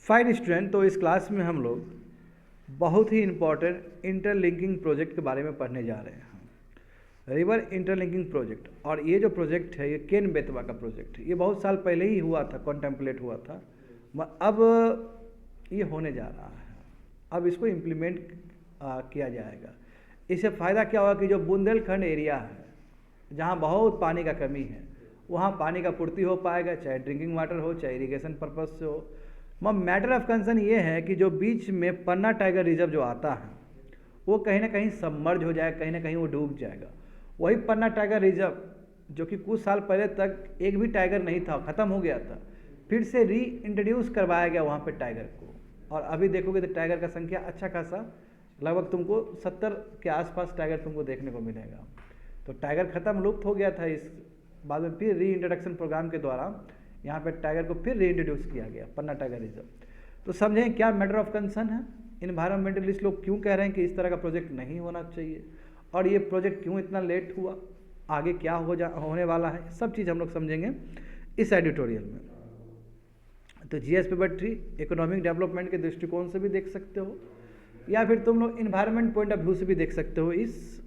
Fine student, तो इस class में हम लोग बहुत ही इम्पोर्टेंट इंटरलिंकिंग प्रोजेक्ट के बारे में पढ़ने जा रहे हैं। रिवर इंटरलिंकिंग प्रोजेक्ट, और ये जो प्रोजेक्ट है ये केन बेतवा का प्रोजेक्ट है। ये बहुत साल पहले ही हुआ था, कॉन्टेम्पलेट हुआ था, अब ये होने जा रहा है। अब इसको इम्प्लीमेंट किया जाएगा। इससे फ़ायदा क्या होगा कि जो बुंदेलखंड एरिया है जहाँ बहुत पानी का कमी है वहाँ पानी का पूर्ति हो पाएगा, चाहे ड्रिंकिंग वाटर हो चाहे इरिगेशन पर्पज़ से हो। मैटर ऑफ कंसर्न ये है कि जो बीच में पन्ना टाइगर रिजर्व जो आता है वो कहीं ना कहीं सबमर्ज हो जाएगा, कहीं ना कहीं वो डूब जाएगा। वही पन्ना टाइगर रिजर्व जो कि कुछ साल पहले तक एक भी टाइगर नहीं था, ख़त्म हो गया था, फिर से री इंट्रोड्यूस करवाया गया वहाँ पे टाइगर को। और अभी देखोगे तो टाइगर का संख्या अच्छा खासा, लगभग तुमको 70 के आसपास टाइगर तुमको देखने को मिलेगा। तो टाइगर ख़त्म, लुप्त हो गया था। इस बाद में फिर री इंट्रोडक्शन प्रोग्राम के द्वारा यहाँ पे टाइगर को फिर री इंट्रोड्यूस किया गया, पन्ना टाइगर रिजर्व। तो समझें क्या मैटर ऑफ कंसर्न है। इन्वायरमेंटलिस्ट लोग क्यों कह रहे हैं कि इस तरह का प्रोजेक्ट नहीं होना चाहिए, और ये प्रोजेक्ट क्यों इतना लेट हुआ, आगे क्या होने वाला है, सब चीज़ हम लोग समझेंगे इस एडिटोरियल में। तो जीएस पेपर 3 इकोनॉमिक डेवलपमेंट के दृष्टिकोण से भी देख सकते हो, या फिर तुम लोग इन्वायरमेंट पॉइंट ऑफ व्यू से भी देख सकते हो इस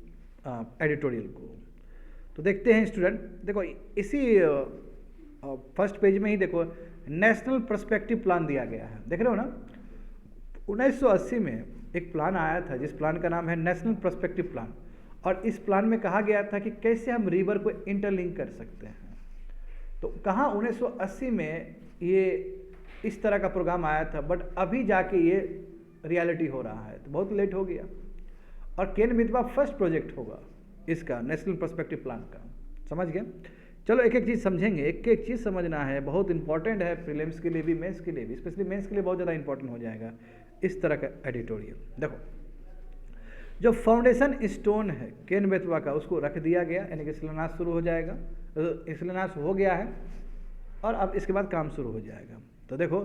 एडिटोरियल को। तो देखते हैं स्टूडेंट, देखो इसी फर्स्ट पेज में ही देखो नेशनल पर्सपेक्टिव प्लान दिया गया है, देख रहे हो ना। 1980 में एक प्लान आया था जिस प्लान का नाम है नेशनल पर्सपेक्टिव प्लान, और इस प्लान में कहा गया था कि कैसे हम रिवर को इंटरलिंक कर सकते हैं। तो कहाँ 1980 में ये इस तरह का प्रोग्राम आया था, बट अभी जाके ये रियलिटी हो रहा है, तो बहुत लेट हो गया। और केन बेतवा फर्स्ट प्रोजेक्ट होगा इसका नेशनल पर्सपेक्टिव प्लान का, समझ गए। चलो एक एक चीज़ समझेंगे, एक एक चीज़ समझना है, बहुत इंपॉर्टेंट है प्रीलिम्स के लिए भी, मेंस के लिए भी, स्पेशली मेंस के लिए बहुत ज़्यादा इंपॉर्टेंट हो जाएगा इस तरह का एडिटोरियल। देखो जो फाउंडेशन स्टोन है केन बेतवा का उसको रख दिया गया, यानी कि शिलान्यास शुरू हो जाएगा, शिलान्यास हो गया है और अब इसके बाद काम शुरू हो जाएगा। तो देखो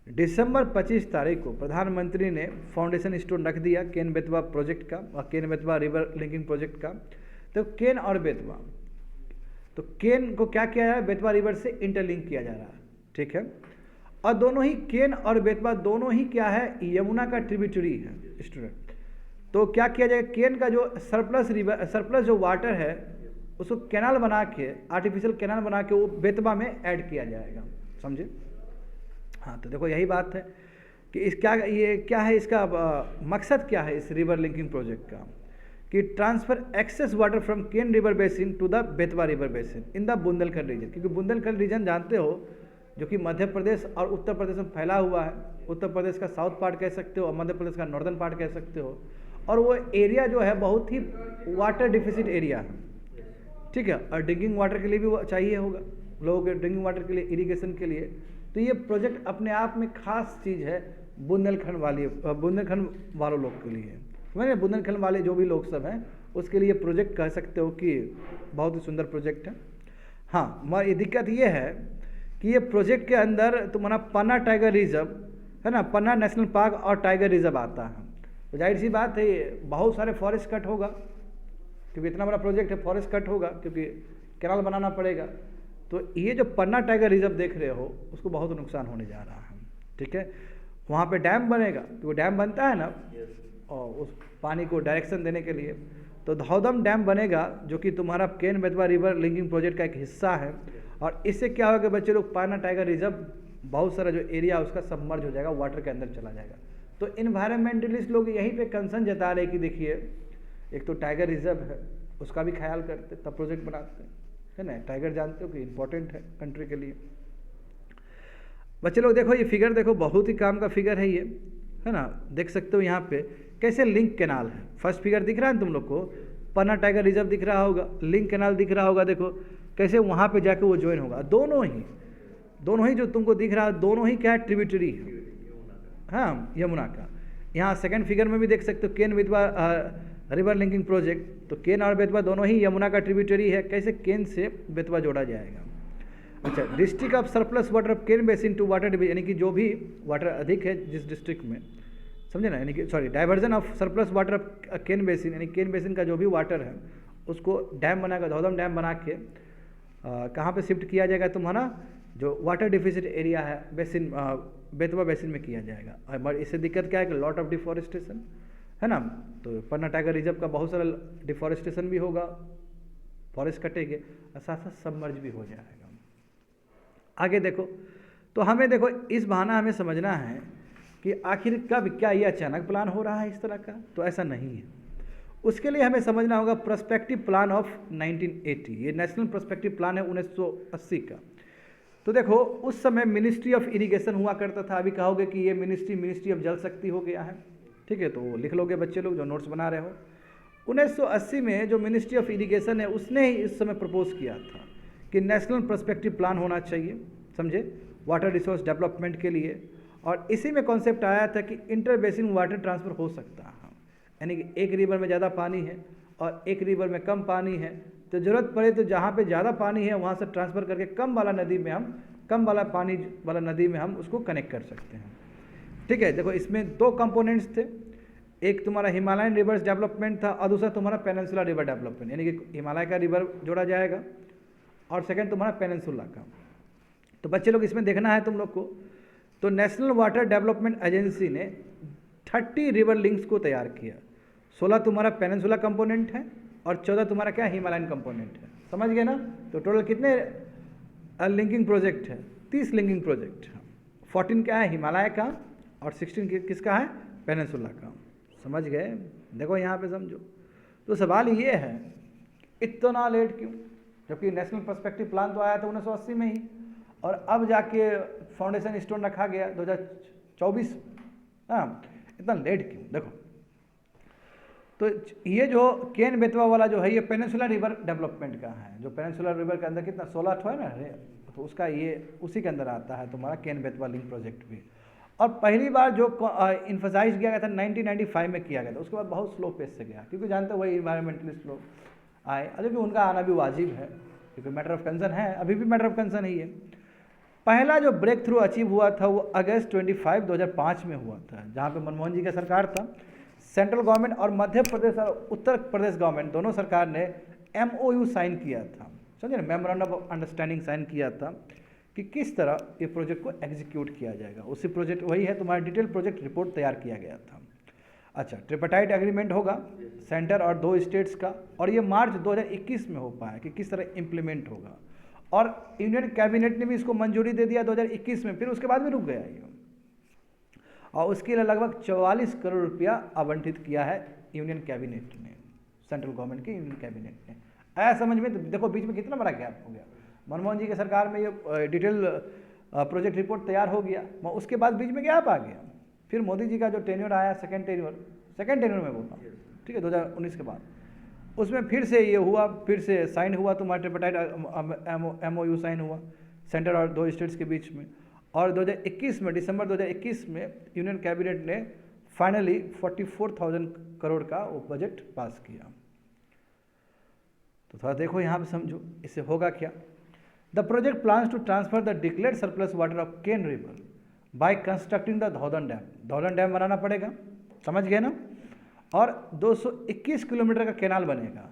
दिसंबर 25 तारीख को प्रधानमंत्री ने फाउंडेशन स्टोन रख दिया केन बेतवा प्रोजेक्ट का और Ken Betwa river linking project का। तो केन और बेतवा, तो केन को क्या किया जा रहा है, बेतवा रिवर से इंटरलिंक किया जा रहा है, ठीक है। और दोनों ही केन और बेतवा दोनों ही क्या है, यमुना का ट्रिब्यूटरी है स्टूडेंट। तो क्या किया जाएगा, केन का जो सरप्लस जो वाटर है उसको कैनाल बना के, आर्टिफिशियल कैनाल बना के वो बेतवा में ऐड किया जाएगा, समझे। हाँ, तो देखो यही बात है कि इस क्या है इसका मकसद क्या है इस रिवर लिंकिंग प्रोजेक्ट का, कि transfer excess water from Ken river basin to the Betwa river basin in the Bundelkhand region. क्योंकि बुंदेलखंड रीजन जानते हो जो कि मध्य प्रदेश और उत्तर प्रदेश में फैला हुआ है। उत्तर प्रदेश का साउथ पार्ट कह सकते हो और मध्य प्रदेश का नॉर्दर्न पार्ट कह सकते हो। और वो एरिया जो है बहुत ही वाटर डिफिसिट एरिया है, ठीक है। और ड्रिंकिंग वाटर के लिए भी वो चाहिए होगा लोगों के, ड्रिंकिंग वाटर के लिए, इरिगेशन के लिए। तो ये प्रोजेक्ट अपने आप में खास चीज़ है बुंदेलखंड वालों लोग के लिए, मैंने बुंदेलखंड वाले जो भी लोग सब हैं उसके लिए प्रोजेक्ट कह सकते हो कि बहुत ही सुंदर प्रोजेक्ट है। हाँ, मगर ये दिक्कत ये है कि ये प्रोजेक्ट के अंदर तुम्हारा पन्ना टाइगर रिजर्व है ना, पन्ना नेशनल पार्क और टाइगर रिजर्व आता है। तो जाहिर सी बात है बहुत सारे फॉरेस्ट कट होगा, क्योंकि इतना बड़ा प्रोजेक्ट है, फॉरेस्ट कट होगा क्योंकि कैनाल बनाना पड़ेगा। तो ये जो पन्ना टाइगर रिजर्व देख रहे हो उसको बहुत नुकसान होने जा रहा है, ठीक है। वहाँ पे डैम बनेगा, तो वो डैम बनता है ना, और उस पानी को डायरेक्शन देने के लिए तो धौदम डैम बनेगा जो कि तुम्हारा Ken Betwa river linking project का एक हिस्सा है। और इससे क्या होगा कि बच्चे लोग पन्ना टाइगर रिजर्व बहुत सारा जो एरिया उसका सबमर्ज हो जाएगा, वाटर के अंदर चला जाएगा। तो इन्वायरमेंटलिस्ट लोग यहीं पे कंसर्न जता रहे कि देखिए एक तो टाइगर रिजर्व है उसका भी ख्याल करते तब प्रोजेक्ट बनाते है ना। टाइगर जानते हो कि इम्पोर्टेंट है कंट्री के लिए। बच्चे लोग देखो ये फिगर देखो, बहुत ही काम का फिगर है ये, है ना। देख सकते हो यहाँ पे कैसे लिंक कैनाल है। फर्स्ट फिगर दिख रहा है तुम लोग को, पन्ना टाइगर रिजर्व दिख रहा होगा, लिंक कैनाल दिख रहा होगा, देखो कैसे वहाँ पे जाके वो ज्वाइन होगा। दोनों ही जो तुमको दिख रहा है दोनों ही क्या है, ट्रिब्यूटरी है, हाँ, यमुना का। यहाँ सेकंड फिगर में भी देख सकते हो Ken Betwa river linking project. तो केन और बेतवा दोनों ही यमुना का ट्रिब्यूटरी है, कैसे केन से बेतवा जोड़ा जाएगा। अच्छा, district of surplus water of Ken basin to water division, यानी कि जो भी वाटर अधिक है जिस डिस्ट्रिक्ट में, समझे ना, यानी कि sorry diversion of surplus water of Ken basin, यानी केन बेसिन का जो भी वाटर है उसको डैम बनाकर, धौदम डैम बना के कहाँ पे शिफ्ट किया जाएगा तुम्हारा, जो वाटर डिफिसिट एरिया है बेसिन, बेतवा बेसिन में किया जाएगा। और इससे दिक्कत क्या है कि लॉट ऑफ डिफॉरेस्टेशन है ना, तो पन्ना टाइगर रिजर्व का बहुत सारा डिफॉरेस्टेशन भी होगा, फॉरेस्ट कटेंगे और साथ साथ सबमर्ज भी हो जाएगा। आगे देखो, तो हमें देखो इस बहाना हमें समझना है कि आखिर कब क्या ये अचानक प्लान हो रहा है इस तरह का, तो ऐसा नहीं है। उसके लिए हमें समझना होगा पर्सपेक्टिव प्लान ऑफ 1980, ये नेशनल पर्सपेक्टिव प्लान है 1980 का। तो देखो उस समय मिनिस्ट्री ऑफ इरिगेशन हुआ करता था, अभी कहोगे कि ये मिनिस्ट्री ऑफ जल शक्ति हो गया है, ठीक है, तो लिख लोगे बच्चे लोग जो नोट्स बना रहे हो। 1980 में जो मिनिस्ट्री ऑफ इरिगेशन है उसने ही इस समय प्रपोज किया था कि नेशनल पर्सपेक्टिव प्लान होना चाहिए, समझे, वाटर रिसोर्स डेवलपमेंट के लिए। और इसी में कॉन्सेप्ट आया था कि इंटर बेसिन वाटर ट्रांसफ़र हो सकता है, यानी कि एक रिवर में ज़्यादा पानी है और एक रिवर में कम पानी है, तो ज़रूरत पड़े तो जहाँ पे ज़्यादा पानी है वहाँ से ट्रांसफ़र करके कम वाला पानी वाला नदी में हम उसको कनेक्ट कर सकते हैं, ठीक है। देखो इसमें दो कंपोनेंट्स थे, एक तुम्हारा हिमालयन रिवर्स डेवलपमेंट था और दूसरा तुम्हारा पेनिनसुला रिवर डेवलपमेंट, यानी कि हिमालय का रिवर जोड़ा जाएगा और सेकंड तुम्हारा पेनिनसुला का। तो बच्चे लोग इसमें देखना है तुम लोग को, तो नेशनल वाटर डेवलपमेंट एजेंसी ने 30 रिवर लिंक्स को तैयार किया, 16 तुम्हारा पेनिनसुला कंपोनेंट है और 14 तुम्हारा क्या हिमालयन कंपोनेंट है, समझ गए ना। तो टोटल कितने लिंकिंग प्रोजेक्ट है, 30 लिंकिंग प्रोजेक्ट, 14 क्या है हिमालय का और 16 किसका है, पेनिनसुला का, समझ गए। देखो यहाँ पे समझो, तो सवाल ये है इतना लेट क्यों, जबकि नेशनल पर्सपेक्टिव प्लान तो आया था 1980 में ही और अब जाके फाउंडेशन स्टोन रखा गया 2024, हाँ, इतना लेट क्यों। देखो तो ये जो केन बेतवा वाला जो है ये पेनिनसुला रिवर डेवलपमेंट का है, जो पेनिनसुला रिवर के अंदर कितना 16 है ना, तो उसका ये उसी के अंदर आता है तुम्हारा केन बेतवा लिंक प्रोजेक्ट भी। और पहली बार जो इन्फोसाइज किया गया था 1995 में किया गया था, उसके बाद बहुत स्लो पेस से गया, क्योंकि जानते हो वही इन्वायरमेंटलिस्ट लोग आए, अभी भी उनका आना भी वाजिब है क्योंकि मैटर ऑफ कंसर्न है, अभी भी मैटर ऑफ कंसर्न ही है। पहला जो ब्रेक थ्रू अचीव हुआ था वो अगस्त 25, 2005 में हुआ था, जहाँ पे मनमोहन जी का सरकार था, सेंट्रल गवर्नमेंट और मध्य प्रदेश और उत्तर प्रदेश गवर्नमेंट दोनों सरकार ने MOU साइन किया था, समझे ना, मेमोरेंडम ऑफ अंडरस्टैंडिंग साइन किया था कि किस तरह ये प्रोजेक्ट को एग्जीक्यूट किया जाएगा। उसी प्रोजेक्ट वही है तुम्हारा डिटेल प्रोजेक्ट रिपोर्ट तैयार किया गया था। अच्छा, ट्रिपटाइट एग्रीमेंट होगा सेंटर और 2 स्टेट्स का, और ये मार्च 2021 में हो पाया कि किस तरह इम्प्लीमेंट होगा, और यूनियन कैबिनेट ने भी इसको मंजूरी दे दिया 2021 में, फिर उसके बाद भी रुक गया ये, और उसके लिए लगभग 44 करोड़ रुपया आवंटित किया है यूनियन कैबिनेट ने, सेंट्रल गवर्नमेंट के यूनियन कैबिनेट ने। आया समझ में? तो देखो बीच में कितना बड़ा गैप हो गया, मनमोहन जी के सरकार में ये डिटेल प्रोजेक्ट रिपोर्ट तैयार हो गया, उसके बाद बीच में गैप आ गया, फिर मोदी जी का जो टेन्योर आया सेकेंड टेन्योर में बोलता हूँ, ठीक है, 2019 के बाद, उसमें फिर से ये हुआ, फिर से साइन हुआ तुम्हारा ट्रिपटाइट MOU साइन हुआ सेंटर और 2 स्टेट्स के बीच में, और 2021 में दिसंबर 2021 में यूनियन कैबिनेट ने फाइनली 44,000 करोड़ का वो बजट पास किया। तो थोड़ा देखो यहाँ पे समझो इससे होगा क्या। The project plans to transfer the declared surplus water of Ken river by constructing the Dhaudhan dam बनाना पड़ेगा, समझ गए ना, और 221 किलोमीटर का कैनाल बनेगा,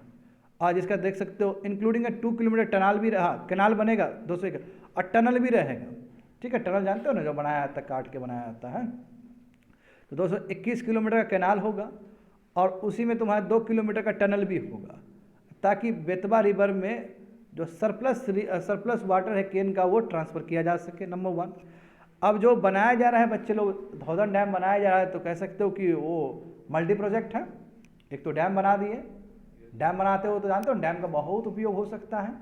आज इसका देख सकते हो इंक्लूडिंग 2 किलोमीटर टनल भी रहा, कैनाल बनेगा 201 और टनल भी रहेगा, ठीक है, टनल जानते हो ना जो बनाया जाता है, काट के बनाया जाता है, तो 221 किलोमीटर का कैनाल होगा और उसी में तुम्हारा 2 किलोमीटर का टनल भी होगा, ताकि बेतवा रिवर में जो सरप्लस वाटर है केन का वो ट्रांसफ़र किया जा सके, नंबर 1। अब जो बनाया जा रहा है बच्चे लोग, धौधन डैम बनाया जा रहा है, तो कह सकते हो कि वो मल्टी प्रोजेक्ट है, एक तो डैम बना दिए, डैम बनाते हो तो जानते हो डैम का बहुत उपयोग हो सकता है,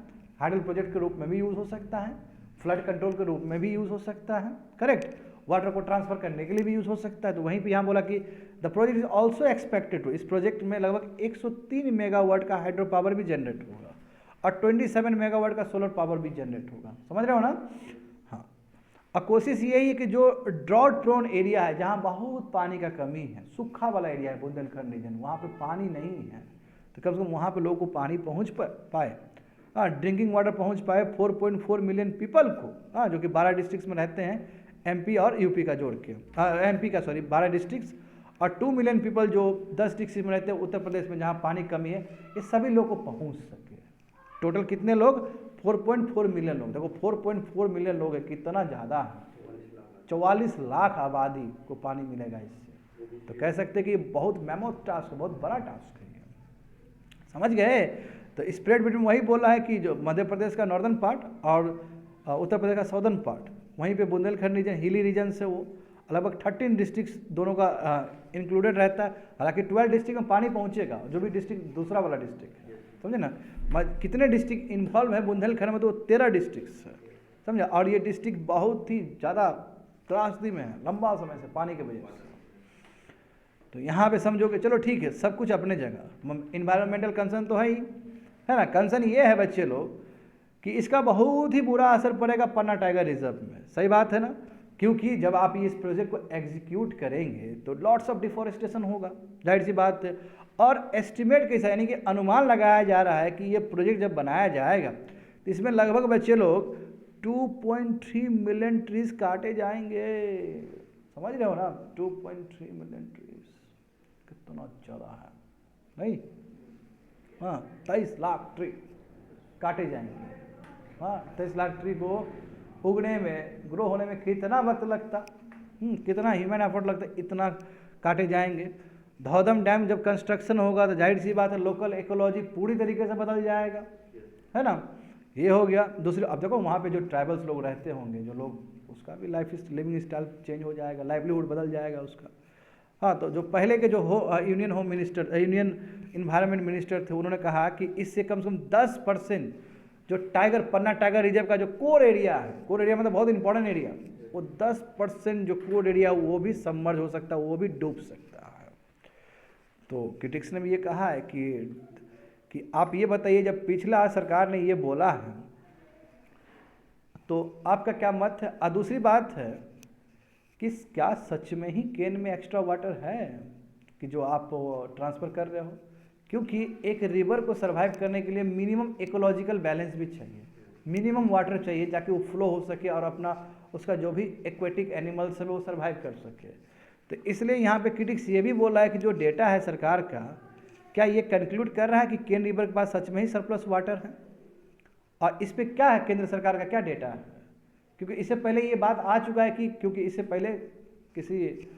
हाइडल प्रोजेक्ट के रूप में भी यूज़ हो सकता है, फ्लड कंट्रोल के रूप में भी यूज़ हो सकता है, करेक्ट, वाटर को ट्रांसफर करने के लिए भी यूज़ हो सकता है। तो वहीं पे यहाँ बोला कि the project is also expected to, इस प्रोजेक्ट में लगभग 103 मेगावाट का हाइड्रो पावर भी जनरेट होगा और 27 मेगावाट का सोलर पावर भी जनरेट होगा, समझ रहे हो ना। हाँ, और कोशिश यही है कि जो ड्रॉट प्रोन एरिया है, जहाँ बहुत पानी का कमी है, सूखा वाला एरिया है बुंदेलखंड रीजन, वहाँ पे पानी नहीं है, तो कम से कम वहाँ पे लोगों को पानी पहुँच पाए, हाँ, ड्रिंकिंग वाटर पहुँच पाए 4.4 मिलियन पीपल को, हाँ, जो कि 12 डिस्ट्रिक्ट्स में रहते हैं, MP और UP का जोड़ के, MP का 12 डिस्ट्रिक्ट्स, और 2 मिलियन पीपल जो 10 डिस्ट्रिक्ट में रहते हैं उत्तर प्रदेश में, जहाँ पानी कमी है, ये सभी लोग को पहुँच सके। टोटल कितने लोग? 4.4 मिलियन लोग, देखो 4.4 मिलियन लोग है, कितना ज़्यादा है, 44 लाख आबादी को पानी मिलेगा इससे। तो कह सकते हैं कि बहुत मैमोथ टास्क है, बहुत बड़ा टास्क है ये, समझ गए। तो स्प्रेड बिटवीन वही बोला है कि जो मध्य प्रदेश का नॉर्दर्न पार्ट और उत्तर प्रदेश का साउदर्न पार्ट, वहीं पे बुंदेलखंड रीजन, हिली रीजन से वो लगभग 13 डिस्ट्रिक्ट्स दोनों का इंक्लूडेड रहता है। हालांकि 12 डिस्ट्रिक्ट में पानी पहुंचेगा, जो भी डिस्ट्रिक्ट दूसरा वाला डिस्ट्रिक्ट है, समझे ना। कितने डिस्ट्रिक्ट इन्वॉल्व है बुंदेलखंड में, तो 13 डिस्ट्रिक्ट्स है, समझा। और ये डिस्ट्रिक्ट बहुत ही ज़्यादा त्रासदी में है लंबा समय से पानी के वजह से। तो यहाँ पे समझोगे चलो ठीक है, सब कुछ अपने जगह, इन्वायरमेंटल कंसर्न तो है ना। कंसर्न ये है बच्चे लोग कि इसका बहुत ही बुरा असर पड़ेगा पन्ना टाइगर रिजर्व में, सही बात है ना। क्योंकि जब आप इस प्रोजेक्ट को एग्जीक्यूट करेंगे तो लॉट्स ऑफ डिफॉरेस्टेशन होगा, जाहिर सी बात है। और एस्टिमेट कैसा, यानी कि अनुमान लगाया जा रहा है कि ये प्रोजेक्ट जब बनाया जाएगा तो इसमें लगभग बच्चे लोग 2.3 मिलियन ट्रीज काटे जाएंगे, समझ रहे हो ना। 2.3 मिलियन ट्रीज कितना ज़्यादा है, नहीं। हाँ, 23 लाख ट्री काटे जाएंगे। हाँ, 23 लाख ट्री को उगने में, ग्रो होने में कितना वक्त लगता, कितना ह्यूमन एफर्ट लगता, इतना काटे जाएंगे। धौधम डैम जब कंस्ट्रक्शन होगा तो जाहिर सी बात है लोकल इकोलॉजी पूरी तरीके से बदल जाएगा, है ना। ये हो गया। दूसरी, अब देखो वहाँ पे जो ट्राइबल्स लोग रहते होंगे, जो लोग, उसका भी लिविंग स्टाइल चेंज हो जाएगा, लाइवलीहुड बदल जाएगा उसका। हाँ, तो जो पहले के जो union home minister, union environment minister थे, उन्होंने कहा कि इससे कम से कम 10% जो पन्ना टाइगर रिजर्व का जो कोर एरिया है, कोर एरिया मतलब बहुत इंपॉर्टेंट एरिया, वो 10% जो कोर एरिया वो भी सबमर्ज हो सकता है, वो भी डूब सकता है। तो क्रिटिक्स ने भी ये कहा है कि आप ये बताइए, जब पिछला सरकार ने ये बोला है तो आपका क्या मत है। और दूसरी बात है कि क्या सच में ही केन में एक्स्ट्रा वाटर है कि जो आप ट्रांसफ़र कर रहे हो। क्योंकि एक रिवर को सर्वाइव करने के लिए मिनिमम इकोलॉजिकल बैलेंस भी चाहिए, मिनिमम वाटर चाहिए ताकि वो फ्लो हो सके और अपना उसका जो भी एक्वेटिक एनिमल्स है वो सर्वाइव कर सके। तो इसलिए यहाँ पे क्रिटिक्स ये भी बोल रहा है कि जो डेटा है सरकार का, क्या ये कंक्लूड कर रहा है कि केन रिवर के पास सच में ही सरप्लस वाटर है। और इस पर क्या है केंद्र सरकार का क्या डेटा है, क्योंकि इससे पहले ये बात आ चुका है कि, क्योंकि इससे पहले किसी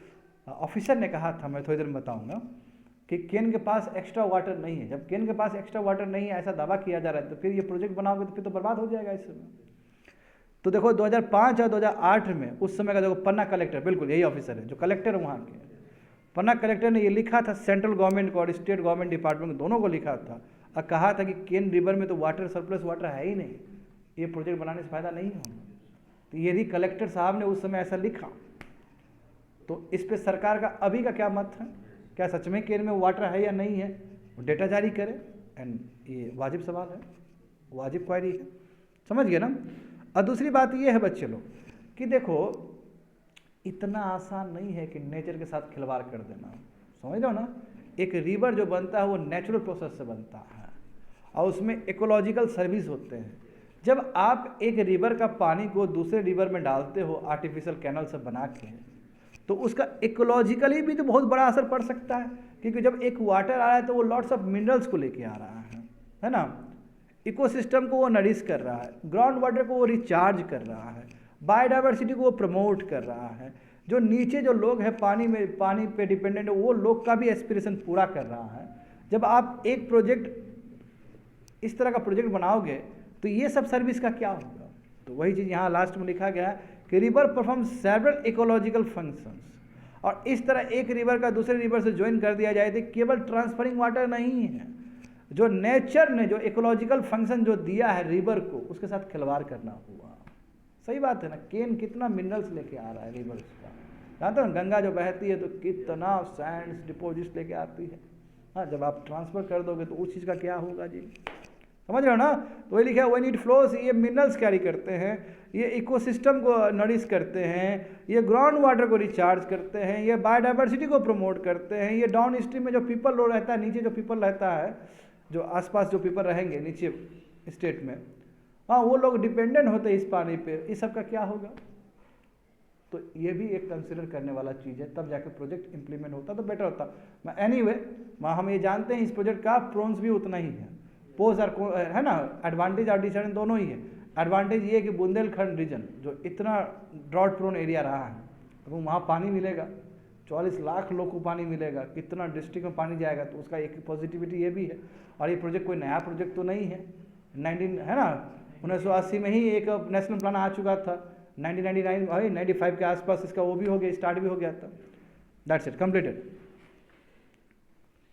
ऑफिसर ने कहा था, मैं थोड़ी देर में बताऊँगा, कि केन के पास एक्स्ट्रा वाटर नहीं है। जब केन के पास एक्स्ट्रा वाटर नहीं है ऐसा दावा किया जा रहा है, तो फिर ये प्रोजेक्ट बनाओगे तो फिर तो बर्बाद हो जाएगा इस समय। तो देखो 2005 और 2008 में उस समय का देखो पन्ना कलेक्टर, बिल्कुल यही ऑफिसर है जो कलेक्टर वहाँ के, पन्ना कलेक्टर ने ये लिखा था सेंट्रल गवर्नमेंट को और स्टेट गवर्नमेंट डिपार्टमेंट दोनों को लिखा था और कहा था कि केन रिवर में तो वाटर सरप्लस वाटर है ही नहीं, ये प्रोजेक्ट बनाने से फायदा नहीं होगा। तो यदि कलेक्टर साहब ने उस समय ऐसा लिखा तो इस पर सरकार का अभी का क्या मत है, क्या सच में केन में वाटर है या नहीं है, वो डेटा जारी करे। एंड ये वाजिब सवाल है, वाजिब क्वेरी है, समझ गए ना। और दूसरी बात ये है बच्चे लोग कि देखो इतना आसान नहीं है कि नेचर के साथ खिलवाड़ कर देना, समझ लो ना। एक रिवर जो बनता है वो नेचुरल प्रोसेस से बनता है और उसमें इकोलॉजिकल सर्विस होते हैं। जब आप एक रिवर का पानी को दूसरे रिवर में डालते हो आर्टिफिशियल कैनल से बना के, तो उसका इकोलॉजिकली भी तो बहुत बड़ा असर पड़ सकता है, क्योंकि जब एक वाटर आ रहा है तो वो लॉट्स ऑफ मिनरल्स को लेके आ रहा है ना। इकोसिस्टम को वो नरिश कर रहा है, ग्राउंड वाटर को वो रिचार्ज कर रहा है, बायोडाइवर्सिटी को वो प्रमोट कर रहा है। जो नीचे जो लोग हैं पानी पे डिपेंडेंट है, वो लोग का भी एस्पिरेशन पूरा कर रहा है। जब आप एक प्रोजेक्ट इस तरह का प्रोजेक्ट बनाओगे तो ये सब सर्विस का क्या होगा। तो वही चीज़ यहाँ लास्ट में लिखा गया है कि river perform several ecological functions, और इस तरह एक रिवर का दूसरे रिवर से ज्वाइन कर दिया जाए तो केवल ट्रांसफरिंग वाटर नहीं है, जो नेचर ने जो इकोलॉजिकल फंक्शन जो दिया है रिवर को, उसके साथ खिलवाड़ करना हुआ। सही बात है ना। केन कितना मिनरल्स लेके आ रहा है रिवर्स का, जानते हो गंगा जो बहती है तो कितना सैंड्स डिपोजिट्स लेके आती है। हाँ, जब आप ट्रांसफ़र कर दोगे तो उस चीज़ का क्या होगा जी, समझ रहे हो ना। तो वही लिखा है व्हेन इट फ्लोज, ये मिनरल्स कैरी करते हैं, ये इकोसिस्टम को नरिश करते हैं, ये ग्राउंड वाटर को रिचार्ज करते हैं, ये बायोडाइवर्सिटी को प्रमोट करते हैं। ये डाउन स्ट्रीम में जो पीपल लो रहता है, नीचे जो पीपल रहता है, जो आसपास जो पीपल रहेंगे नीचे स्टेट में, हाँ वो लोग डिपेंडेंट होते हैं इस पानी पे, इस सब का क्या होगा। तो ये भी एक कंसिडर करने वाला चीज़ है, तब जाकर प्रोजेक्ट इंप्लीमेंट होता तो बेटर होता। एनीवे हम ये जानते हैं इस प्रोजेक्ट का प्रोन्स भी उतना ही है, पोज और है ना, एडवांटेज और डिसएडवांटेज दोनों ही है। एडवांटेज ये है कि बुंदेलखंड रीजन जो इतना ड्रॉट प्रोन एरिया रहा है, अब वहाँ पानी मिलेगा, 44 लाख लोग को पानी मिलेगा, कितना डिस्ट्रिक्ट में पानी जाएगा, तो उसका एक पॉजिटिविटी ये भी है। और ये प्रोजेक्ट कोई नया प्रोजेक्ट तो नहीं है, 19 है ना 1980 में ही एक नेशनल प्लान आ चुका था, 1999 95 के आसपास इसका वो भी हो गया, स्टार्ट भी हो गया था। That's it, completed.